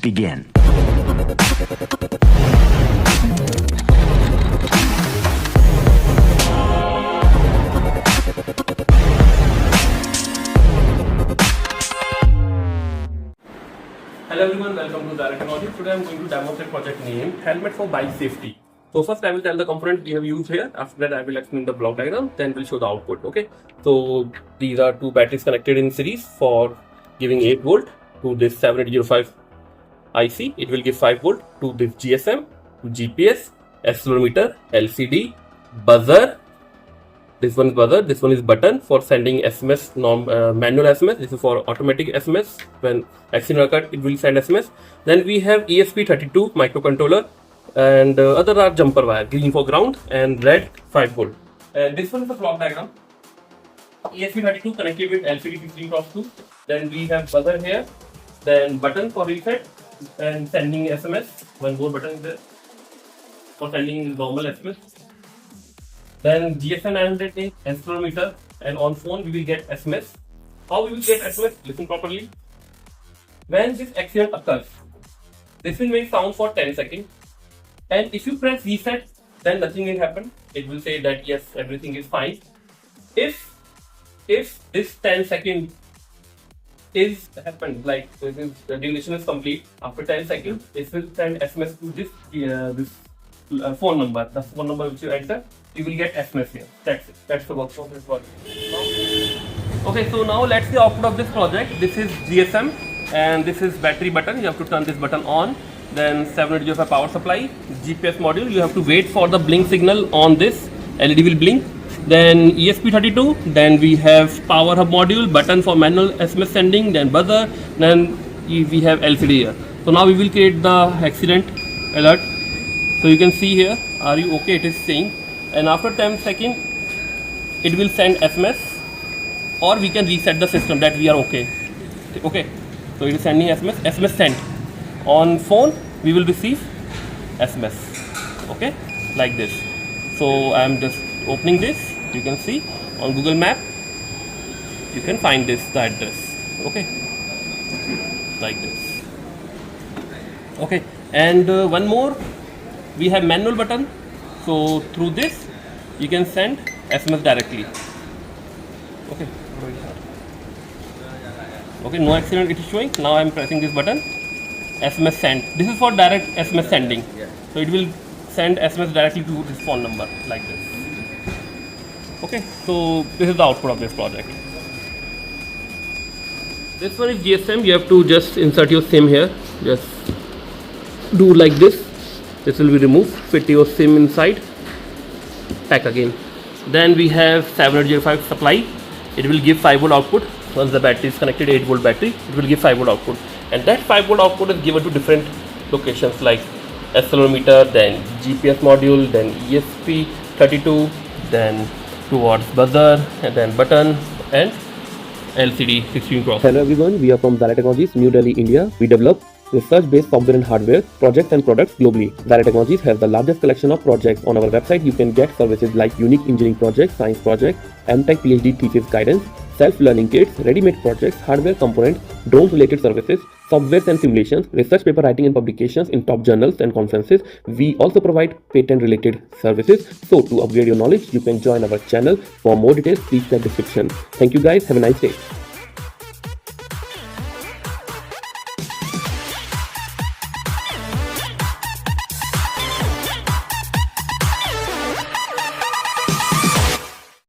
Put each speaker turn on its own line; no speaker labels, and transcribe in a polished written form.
begin.
Hello everyone, welcome to Direct Technology. Today I am going to demonstrate project named Helmet for Bike Safety. So first I will tell the component we have used here. After that I will explain the block diagram. Then we'll show the output. Okay. So these are two batteries connected in series for giving 8 volt to this 7805 IC. It will give 5 volt to this GSM, GPS, accelerometer, LCD, buzzer. This one is buzzer, this one is button for sending SMS, manual SMS. This is for automatic SMS. When accident occurred, it will send SMS. Then we have ESP32 microcontroller, and other are jumper wire, green for ground and red 5 volt. And this one is the block diagram. ESP32 connected with LCD 16x2. Then we have buzzer here. Then button for reset and sending SMS. One more button is there for sending normal SMS. Then GSM 900 accelerometer, and on phone we will get SMS. How we will get SMS? Listen properly. When this accident occurs, this will make sound for 10 seconds, and if you press reset, then nothing will happen. It will say that yes, everything is fine. If this 10 second is happened, like the duration is complete, after 10 seconds, it will send SMS to this phone number. The phone number which you enter, you will get SMS here. That's it. That's the workflow of this project. Okay, so now let's see the output of this project. This is GSM and this is battery button. You have to turn this button on. Then 705 power supply, GPS module. You have to wait for the blink signal on this. LED will blink. Then ESP32. Then we have power hub module, button for manual SMS sending. Then buzzer. Then we have LCD here. So now we will create the accident alert. So you can see here, are you okay? It is saying. And after 10 seconds, it will send SMS, or we can reset the system that we are okay. Okay, so it is sending SMS. SMS sent. On phone, we will receive SMS. Okay, like this. So I am just opening this. You can see on Google Map. You can find the address. Okay, like this. Okay, and one more. We have manual button. So through this, you can send SMS directly. Okay. Okay, no accident it is showing. Now I am pressing this button. SMS send. This is for direct SMS sending. So it will send SMS directly to this phone number like this. Okay, so this is the output of this project. This one is GSM. You have to just insert your SIM here. Just do like this. This will be removed, fit your SIM inside, pack again. Then we have 7805 supply. It will give 5 volt output. Once the battery is connected, 8 volt battery, it will give 5 volt output. And that 5 volt output is given to different locations like accelerometer, then GPS module, then ESP32, then towards buzzer, and then button and LCD 16x.
Hello everyone, we are from Direct Technologies, New Delhi, India. We develop research-based software and hardware, projects and products globally. Direct Technologies has the largest collection of projects. On our website, you can get services like unique engineering projects, science projects, M.Tech PhD thesis guidance, self-learning kits, ready-made projects, hardware components, drone-related services, softwares and simulations, research paper writing and publications in top journals and conferences. We also provide patent-related services. So to upgrade your knowledge, you can join our channel. For more details, please check the description. Thank you guys. Have a nice day.